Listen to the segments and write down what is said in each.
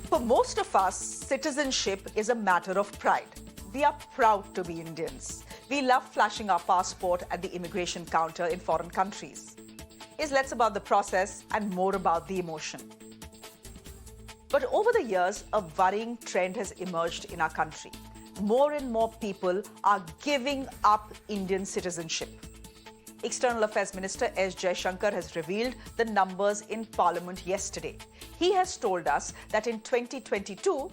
For most of us, citizenship is a matter of pride. We are proud to be Indians. We love flashing our passport at the immigration counter in foreign countries. It's less about the process and more about the emotion. But over the years, a worrying trend has emerged in our country. More and more people are giving up Indian citizenship. External Affairs Minister S Jaishankar has revealed the numbers in Parliament yesterday. He has told us that in 2022,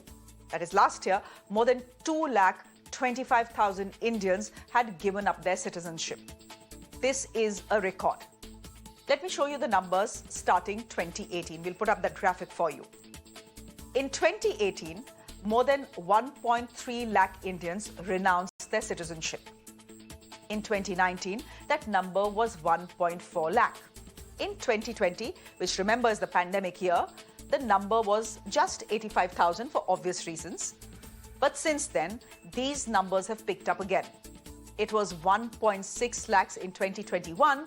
that is last year, more than 2,25,000 Indians had given up their citizenship. This is a record. Let me show you the numbers starting 2018. We'll put up that graphic for you. In 2018, more than 1.3 lakh Indians renounced their citizenship. In 2019, that number was 1.4 lakh. In 2020, which remember is the pandemic year, the number was just 85,000 for obvious reasons. But since then, these numbers have picked up again. It was 1.6 lakhs in 2021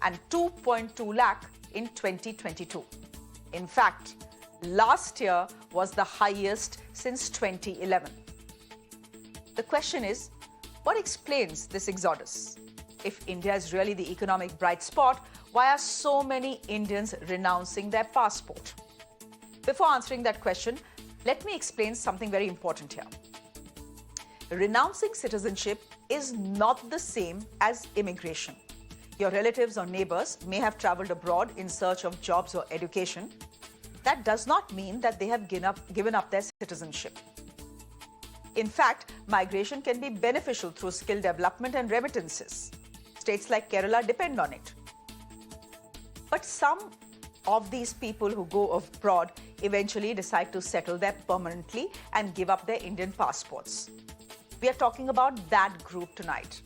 and 2.2 lakh in 2022. In fact, last year was the highest since 2011. The question is, what explains this exodus? If India is really the economic bright spot, why are so many Indians renouncing their passport? Before answering that question, let me explain something very important here. Renouncing citizenship is not the same as immigration. Your relatives or neighbors may have traveled abroad in search of jobs or education. That does not mean that they have given up their citizenship. In fact, migration can be beneficial through skill development and remittances. States like Kerala depend on it. But some of these people who go abroad eventually decide to settle there permanently and give up their Indian passports. We are talking about that group tonight.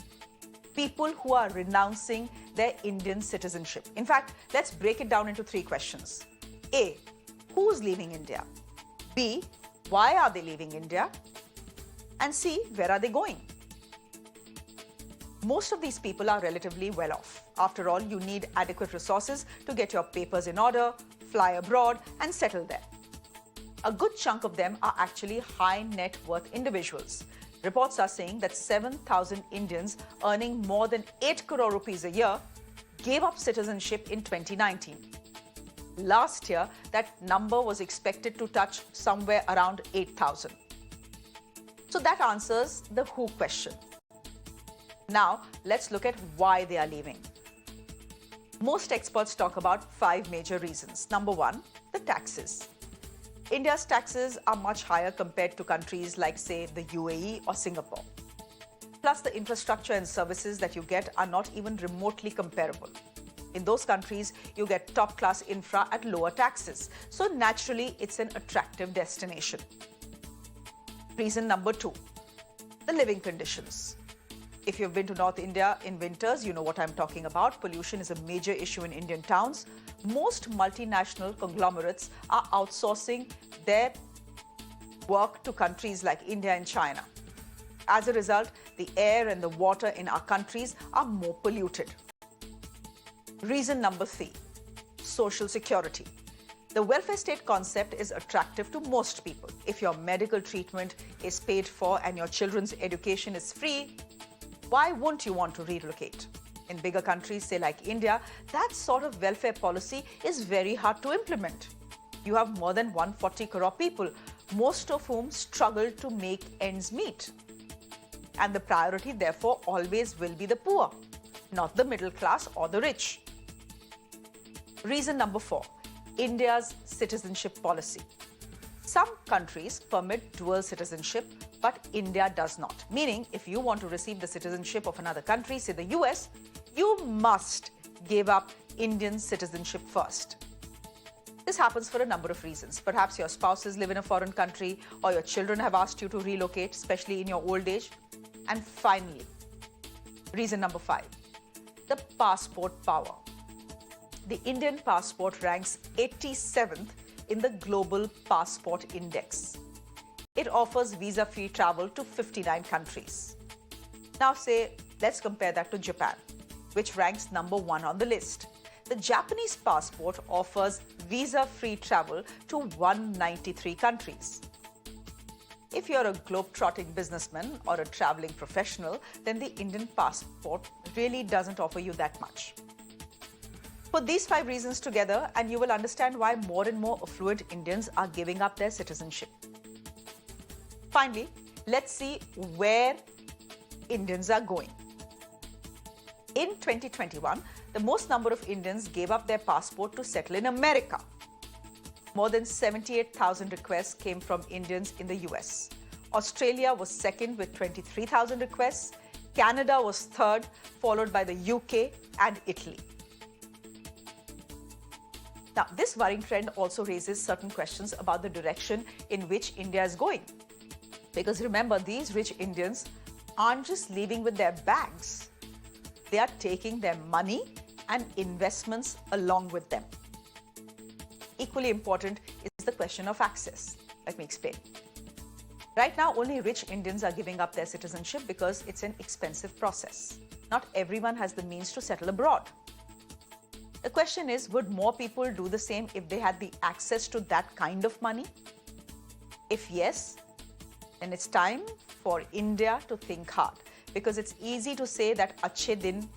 People who are renouncing their Indian citizenship. In fact, let's break it down into three questions. A, who's leaving India? B, why are they leaving India? And C, where are they going? Most of these people are relatively well off. After all, you need adequate resources to get your papers in order, fly abroad, and settle there. A good chunk of them are actually high net worth individuals. Reports are saying that 7,000 Indians earning more than 8 crore rupees a year gave up citizenship in 2019. Last year, that number was expected to touch somewhere around 8,000. So that answers the who question. Now, let's look at why they are leaving. Most experts talk about 5 major reasons. Number 1, the taxes. India's taxes are much higher compared to countries like, say, the UAE or Singapore. Plus, the infrastructure and services that you get are not even remotely comparable. In those countries, you get top-class infra at lower taxes. So naturally, it's an attractive destination. Reason number 2, the living conditions. If you've been to North India in winters, you know what I'm talking about. Pollution is a major issue in Indian towns. Most multinational conglomerates are outsourcing their work to countries like India and China. As a result, the air and the water in our countries are more polluted. Reason number 3, social security. The welfare state concept is attractive to most people. If your medical treatment is paid for and your children's education is free, why won't you want to relocate? In bigger countries, say like India, that sort of welfare policy is very hard to implement. You have more than 140 crore people, most of whom struggle to make ends meet. And the priority, therefore, always will be the poor, not the middle class or the rich. Reason number 4, India's citizenship policy. Some countries permit dual citizenship, but India does not. Meaning, if you want to receive the citizenship of another country, say the US, you must give up Indian citizenship first. This happens for a number of reasons. Perhaps your spouses live in a foreign country, or your children have asked you to relocate, especially in your old age. And finally, reason number 5, the passport power. The Indian passport ranks 87th in the Global Passport Index. It offers visa-free travel to 59 countries. Now let's compare that to Japan, which ranks number 1 on the list. The Japanese passport offers visa-free travel to 193 countries. If you're a globe-trotting businessman or a traveling professional, then the Indian passport really doesn't offer you that much. Put these 5 reasons together and you will understand why more and more affluent Indians are giving up their citizenship. Finally, let's see where Indians are going. In 2021, the most number of Indians gave up their passport to settle in America. More than 78,000 requests came from Indians in the US. Australia was second with 23,000 requests. Canada was third, followed by the UK and Italy. Now, this worrying trend also raises certain questions about the direction in which India is going. Because remember, these rich Indians aren't just leaving with their bags. They are taking their money and investments along with them. Equally important is the question of access. Let me explain. Right now, only rich Indians are giving up their citizenship because it's an expensive process. Not everyone has the means to settle abroad. The question is, would more people do the same if they had the access to that kind of money? If yes, then it's time for India to think hard, because it's easy to say that Achhe Din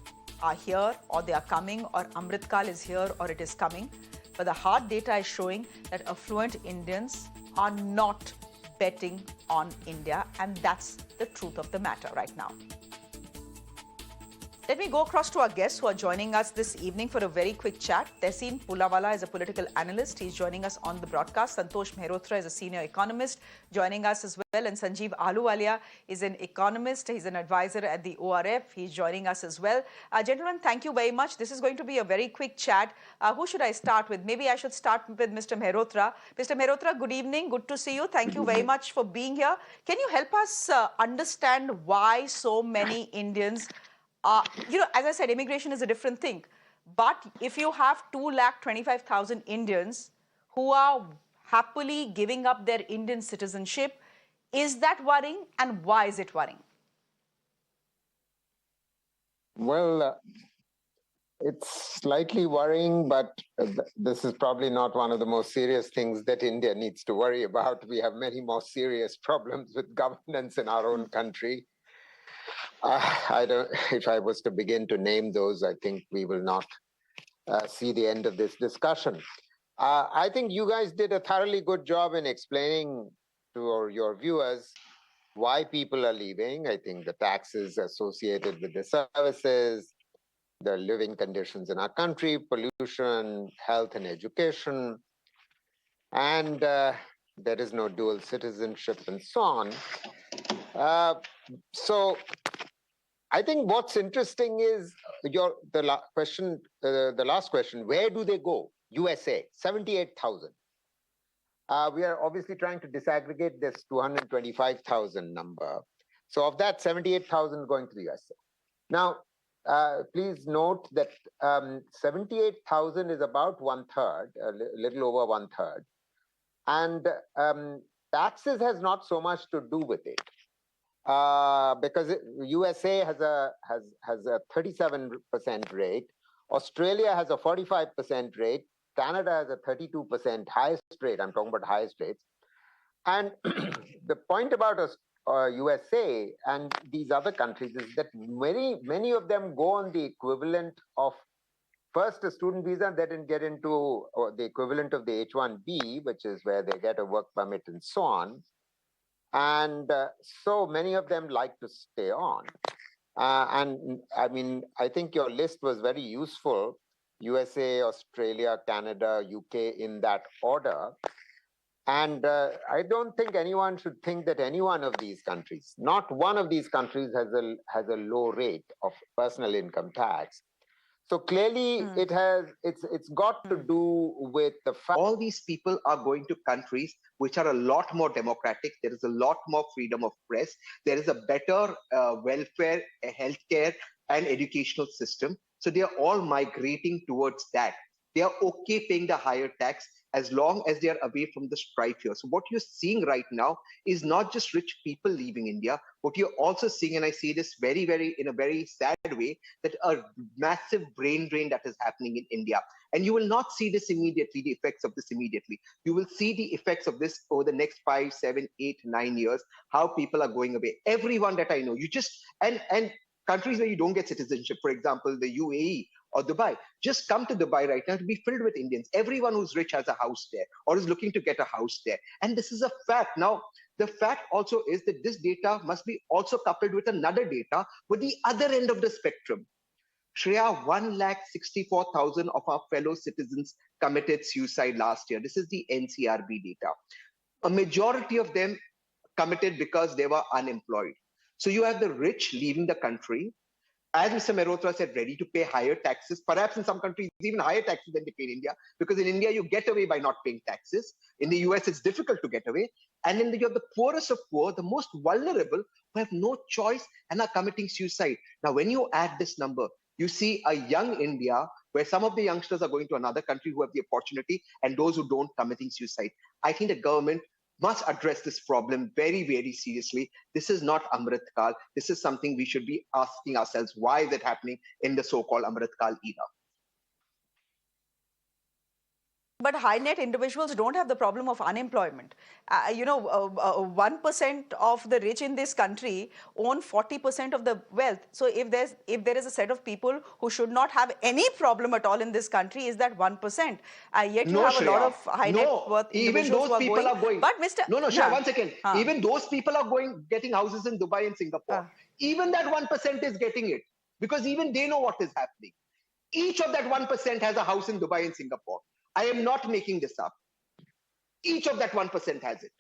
are here or they are coming, or Amritkal is here or it is coming. But the hard data is showing that affluent Indians are not betting on India, and that's the truth of the matter right now. Let me go across to our guests who are joining us this evening for a very quick chat. Tehseen Poonawalla is a political analyst. He's joining us on the broadcast. Santosh Mehrotra is a senior economist joining us as well. And Sanjeev Ahluwalia is an economist. He's an advisor at the ORF. He's joining us as well. Gentlemen, thank you very much. This is going to be a very quick chat. Who should I start with? Maybe I should start with Mr. Mehrotra. Mr. Mehrotra, good evening. Good to see you. Thank you very much for being here. Can you help us understand why so many Indians as I said, immigration is a different thing. But if you have 2,25,000 Indians who are happily giving up their Indian citizenship, is that worrying, and why is it worrying? Well, it's slightly worrying, but this is probably not one of the most serious things that India needs to worry about. We have many more serious problems with governance in our own country. If I was to begin to name those, I think we will not see the end of this discussion. I think you guys did a thoroughly good job in explaining to your viewers why people are leaving. I think the taxes associated with the services, the living conditions in our country, pollution, health and education, and there is no dual citizenship and so on. So I think what's interesting is the last question, where do they go? USA, 78,000. We are obviously trying to disaggregate this 225,000 number. So of that, 78,000 going to the USA. Now, please note that 78,000 is about 1/3, a little over 1/3. And taxes has not so much to do with it. Because USA has a 37% rate, Australia has a 45% rate, Canada has a 32% highest rate. I'm talking about highest rates. And the point about USA and these other countries is that many of them go on the equivalent of first a student visa, then get into the equivalent of the H-1B, which is where they get a work permit and so on. And so many of them like to stay on. And I mean, I think your list was very useful. USA, Australia, Canada, UK in that order. And I don't think anyone should think that any one of these countries, not one of these countries has a low rate of personal income tax. So clearly, it's got to do with the fact all these people are going to countries which are a lot more democratic. There is a lot more freedom of press. There is a better welfare, healthcare, and educational system. So they are all migrating towards that. They are okay paying the higher tax as long as they are away from the strife here. So what you're seeing right now is not just rich people leaving India. What you're also seeing, and I see this in a very sad way, that a massive brain drain that is happening in India. And you will not see this immediately, the effects of this immediately. You will see the effects of this over the next 5, 7, 8, 9 years, how people are going away. Everyone that I know, and countries where you don't get citizenship, for example, the UAE or Dubai, just come to Dubai right now to be filled with Indians. Everyone who's rich has a house there or is looking to get a house there. And this is a fact. Now, the fact also is that this data must be also coupled with another data with the other end of the spectrum. Shreya, 1,64,000 of our fellow citizens committed suicide last year. This is the NCRB data. A majority of them committed because they were unemployed. So you have the rich leaving the country, as Mr. Mehrotra said, ready to pay higher taxes, perhaps in some countries even higher taxes than they pay in India, because in India you get away by not paying taxes. In the US it's difficult to get away. And then you have the poorest of poor, the most vulnerable, who have no choice and are committing suicide. Now, when you add this number, you see a young India where some of the youngsters are going to another country who have the opportunity and those who don't committing suicide. I think the government must address this problem very, very seriously. This is not Amrit Kal. This is something we should be asking ourselves, why is it happening in the so-called Amrit Kal era? But high net individuals don't have the problem of unemployment. 1% of the rich in this country own 40% of the wealth. So if there is a set of people who should not have any problem at all in this country, is that 1%? Yet you have Shreya, a lot of high net worth individuals even those people are going. But Mr. No, Shreya, 1 second. Even those people are getting houses in Dubai and Singapore. Even that 1% is getting it because even they know what is happening. Each of that 1% has a house in Dubai and Singapore. I am not making this up. Each of that 1% has it.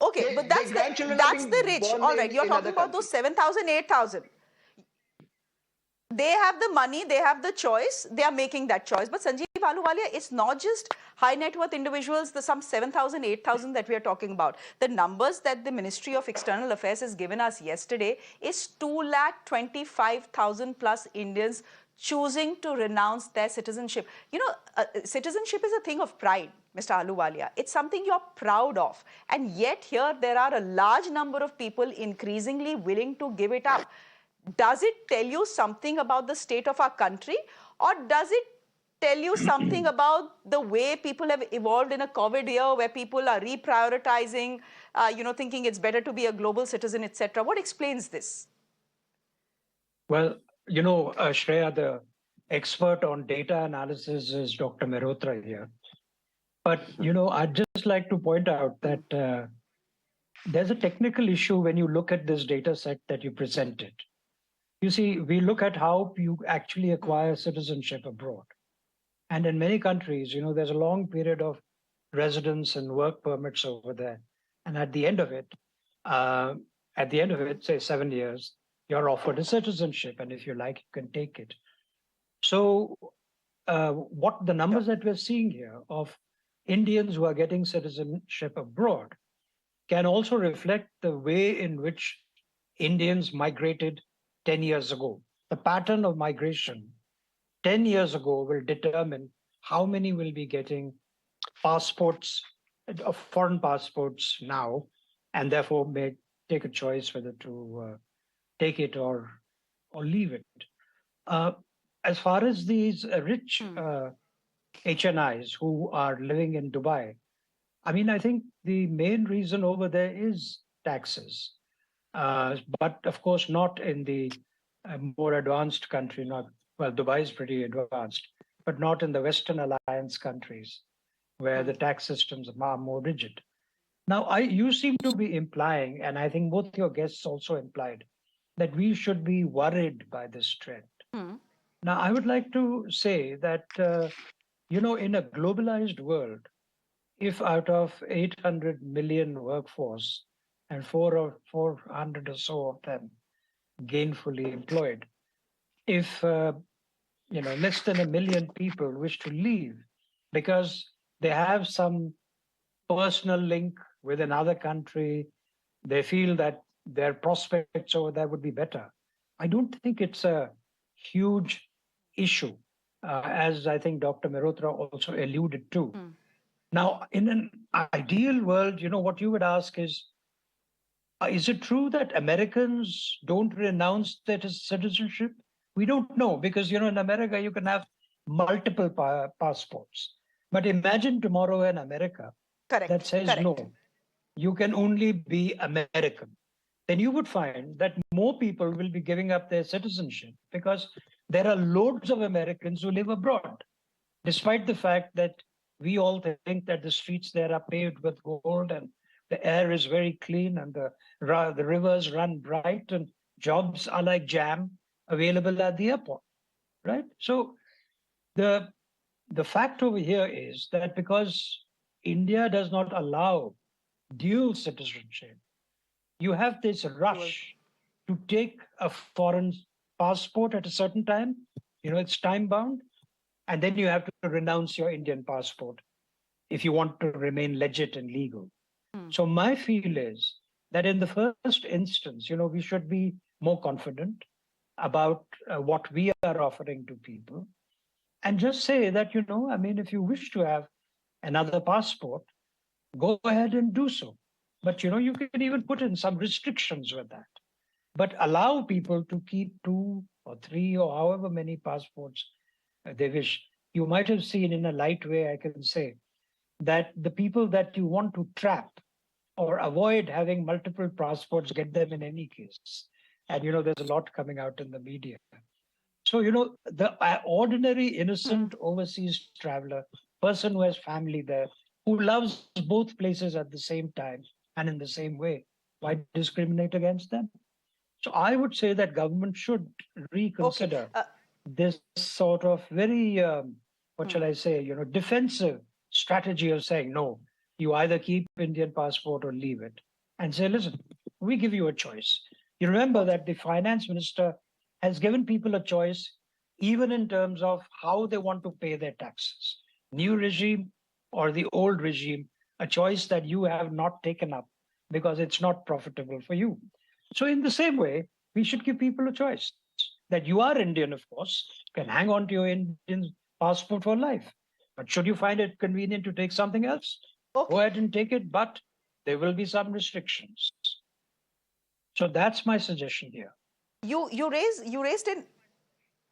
Okay, but that's the rich. All right, you're talking about those 7,000, 8,000. They have the money, they have the choice, they are making that choice. But Sanjeev Ahluwalia, it's not just high net worth individuals, the some 7,000, 8,000 that we are talking about. The numbers that the Ministry of External Affairs has given us yesterday is 2,25,000 plus Indians choosing to renounce their citizenship. Citizenship is a thing of pride, Mr. Ahluwalia. It's something you're proud of. And yet here there are a large number of people increasingly willing to give it up. Does it tell you something about the state of our country, or does it tell you something about the way people have evolved in a COVID year where people are reprioritizing, thinking it's better to be a global citizen, etc.? What explains this? Well, Shreya, the expert on data analysis is Dr. Mehrotra here. But, I'd just like to point out that there's a technical issue when you look at this data set that you presented. You see, we look at how you actually acquire citizenship abroad. And in many countries, there's a long period of residence and work permits over there. And at the end of it, say 7 years, you're offered a citizenship. And if you like, you can take it. So what the numbers that we're seeing here of Indians who are getting citizenship abroad can also reflect the way in which Indians migrated 10 years ago. The pattern of migration 10 years ago will determine how many will be getting passports, foreign passports now, and therefore may take a choice whether to take it or leave it. As far as these rich HNIs who are living in Dubai, I think the main reason over there is taxes. But of course, not in the more advanced country. Dubai is pretty advanced, but not in the Western Alliance countries where the tax systems are more rigid. Now, you seem to be implying, and I think both your guests also implied, that we should be worried by this trend. Now, I would like to say that, in a globalized world, if out of 800 million workforce, and 400 or so of them gainfully employed, if less than 1 million people wish to leave because they have some personal link with another country, they feel that their prospects over there would be better. I don't think it's a huge issue as I think Dr. Mehrotra also alluded to. Now, in an ideal world, what you would ask is it true that Americans don't renounce their citizenship? We don't know because, in America, you can have multiple passports. But imagine tomorrow in America that Correct. says, Correct. no, you can only be American. Then you would find that more people will be giving up their citizenship because there are loads of Americans who live abroad, despite the fact that we all think that the streets there are paved with gold and the air is very clean and the rivers run bright and jobs are like jam available at the airport, right? So the the fact over here is that because India does not allow dual citizenship, you have this rush to take a foreign passport at a certain time. It's time bound, and then you have to renounce your Indian passport if you want to remain legit and legal. So my feel is that in the first instance, we should be more confident about what we are offering to people and just say that, if you wish to have another passport, go ahead and do so. But, you can even put in some restrictions with that, but allow people to keep 2 or 3 or however many passports they wish. You might have seen in a light way, I can say, that the people that you want to trap or avoid having multiple passports, get them in any case. And, there's a lot coming out in the media. So, the ordinary innocent overseas traveler, person who has family there, who loves both places at the same time and in the same way, why discriminate against them? So I would say that government should reconsider this sort of very, what shall I say, defensive strategy of saying, no, you either keep Indian passport or leave it, and say, listen, we give you a choice. You remember that the finance minister has given people a choice, even in terms of how they want to pay their taxes. New regime or the old regime, a choice that you have not taken up because it's not profitable for you. So in the same way, we should give people a choice that you are Indian, of course, can hang on to your Indian passport for life. But should you find it convenient to take something else, go ahead and take it, but there will be some restrictions. So that's my suggestion here. You raised an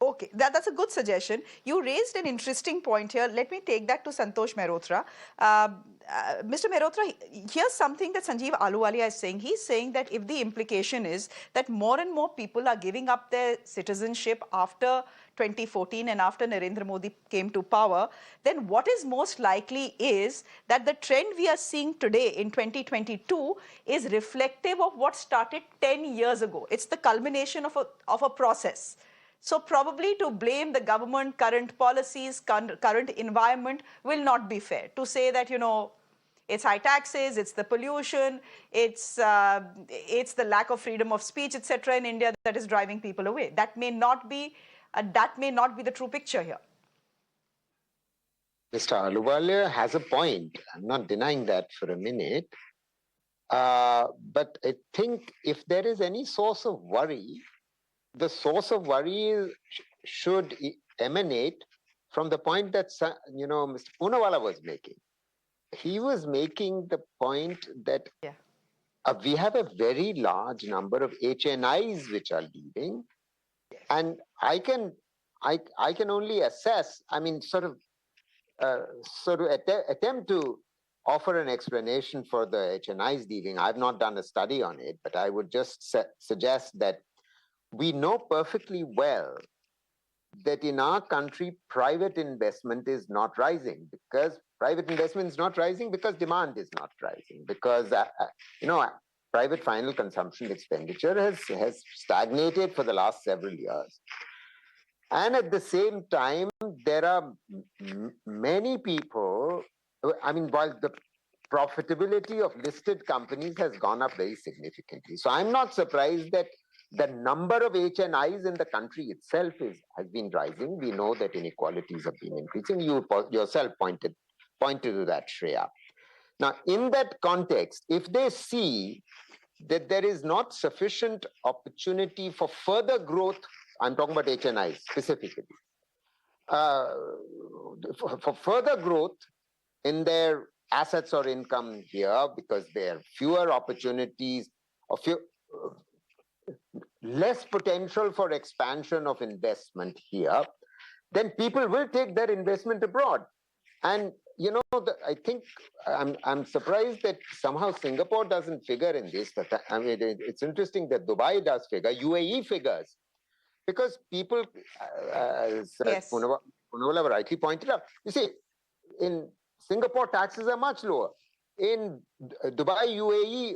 Okay, that's a good suggestion. You raised an interesting point here. Let me take that to Santosh Mehrotra. Mr. Mehrotra, here's something that Sanjeev Ahluwalia is saying. He's saying that if the implication is that more and more people are giving up their citizenship after 2014 and after Narendra Modi came to power, then what is most likely is that the trend we are seeing today in 2022 is reflective of what started 10 years ago. It's the culmination of a process. So probably to blame the government, current policies, current environment will not be fair. To say that, it's high taxes, it's the pollution, it's the lack of freedom of speech, etc. in India that is driving people away. That may not be the true picture here. Mr. Ahluwalia has a point. I'm not denying that for a minute. But I think if there is any source of worry, the source of worry should emanate from the point that Mr. Poonawalla was making. He was making the point that we have a very large number of HNIs which are leaving, and I can only assess. I mean, sort of attempt to offer an explanation for the HNIs leaving. I've not done a study on it, but I would just suggest that we know perfectly well that in our country, private investment is not rising because demand is not rising, because, private final consumption expenditure has stagnated for the last several years. And at the same time, there are many people, while the profitability of listed companies has gone up very significantly. So I'm not surprised that the number of HNIs in the country itself has been rising. We know that inequalities have been increasing. You yourself pointed to that, Shreya. Now, in that context, if they see that there is not sufficient opportunity for further growth, I'm talking about HNIs specifically, for further growth in their assets or income here, because there are fewer opportunities or less potential for expansion of investment here, then people will take their investment abroad. And I think I'm surprised that somehow Singapore doesn't figure in this. I mean, it's interesting that Dubai does figure, UAE figures, because people, as Yes. Poonawalla rightly pointed out, you see, in Singapore, taxes are much lower. In Dubai, UAE,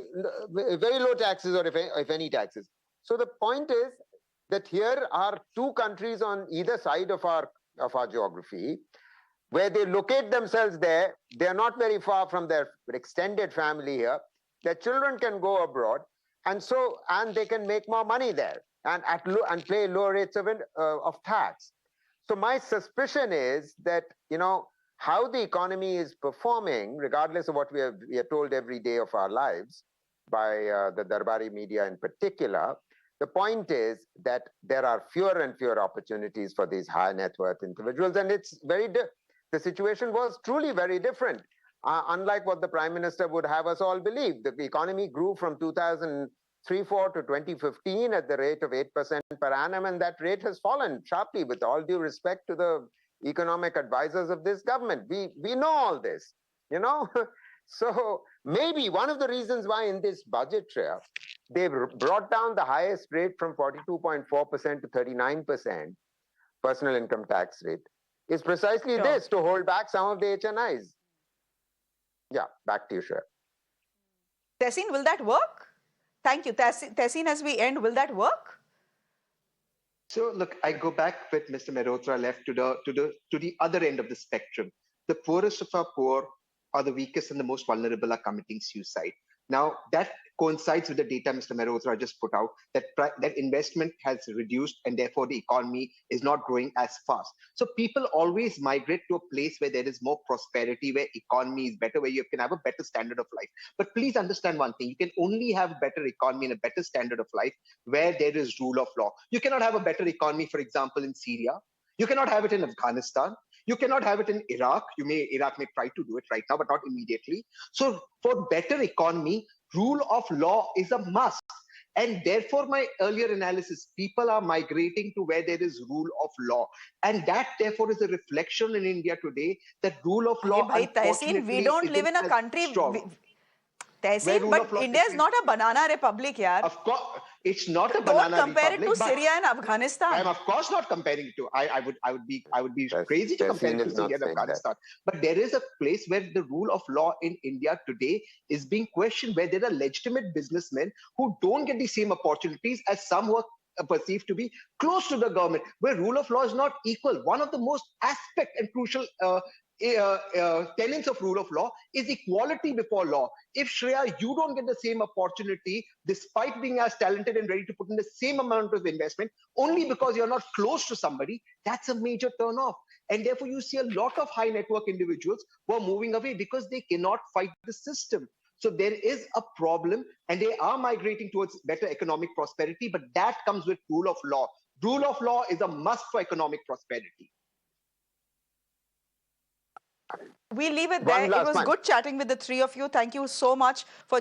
very low taxes, or if any taxes. So the point is that here are two countries on either side of our geography, where they locate themselves there. They are not very far from their extended family here. Their children can go abroad, and they can make more money there and pay lower rates of tax. So my suspicion is that how the economy is performing, regardless of what we are told every day of our lives by the Darbari media in particular, the point is that there are fewer and fewer opportunities for these high net worth individuals, and it's the situation was truly very different. Unlike what the Prime Minister would have us all believe, the economy grew from 2003-04 to 2015 at the rate of 8% per annum, and that rate has fallen sharply, with all due respect to the economic advisors of this government. We know all this, So maybe one of the reasons why in this budget, Shreya, they've brought down the highest rate from 42.4% to 39% personal income tax rate is precisely this, to hold back some of the HNIs. Yeah, back to you, Shreya. Tehseen, will that work? Thank you. Tehseen, as we end, will that work? So look, I go back with Mr. Mehrotra left to the other end of the spectrum. The poorest of our poor are the weakest and the most vulnerable are committing suicide. Now, that coincides with the data Mr. Mehrotra just put out, that investment has reduced and therefore the economy is not growing as fast. So people always migrate to a place where there is more prosperity, where economy is better, where you can have a better standard of life. But please understand one thing, you can only have a better economy and a better standard of life where there is rule of law. You cannot have a better economy, for example, in Syria. You cannot have it in Afghanistan. You cannot have it in Iraq. Iraq may try to do it right now, but not immediately. So for better economy, rule of law is a must. And therefore, my earlier analysis, people are migrating to where there is rule of law. And that, therefore, is a reflection in India today that rule of law, Tehseen, we don't live in a country... Tehseen, but India is not a banana republic, yaar. Of course, it's not a banana republic. Don't compare it to Syria and Afghanistan. I'm of course not comparing it to. I would be crazy to compare it to Syria and Afghanistan. But there is a place where the rule of law in India today is being questioned, where there are legitimate businessmen who don't get the same opportunities as some who are perceived to be close to the government, where rule of law is not equal. One of the most aspect and crucial tenets of rule of law is equality before law. If Shreya, you don't get the same opportunity despite being as talented and ready to put in the same amount of investment only because you're not close to somebody, that's a major turn off. And therefore you see a lot of high net worth individuals who are moving away because they cannot fight the system. So there is a problem and they are migrating towards better economic prosperity, but that comes with rule of law. Rule of law is a must for economic prosperity. We leave it there. It was good chatting with the three of you. Thank you so much for...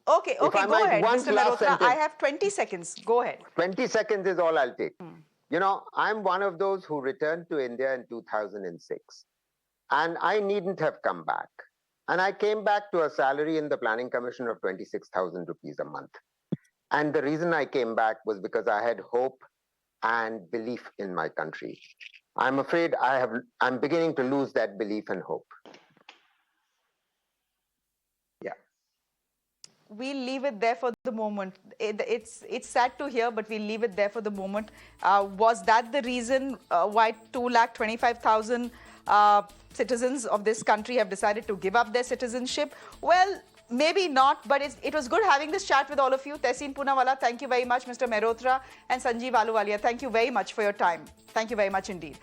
Okay, go ahead, Mr. Mehrotra. I have 20 seconds. Go ahead. 20 seconds is all I'll take. I'm one of those who returned to India in 2006. And I needn't have come back. And I came back to a salary in the Planning Commission of 26,000 rupees a month. And the reason I came back was because I had hope and belief in my country. I'm afraid I'm beginning to lose that belief and hope. Yeah. We'll leave it there for the moment. It's sad to hear, but we'll leave it there for the moment. Was that the reason why 2,25,000 citizens of this country have decided to give up their citizenship? Well, maybe not, but it was good having this chat with all of you. Tehseen Poonawalla, thank you very much. Mr. Mehrotra and Sanjeev Ahluwalia, thank you very much for your time. Thank you very much indeed.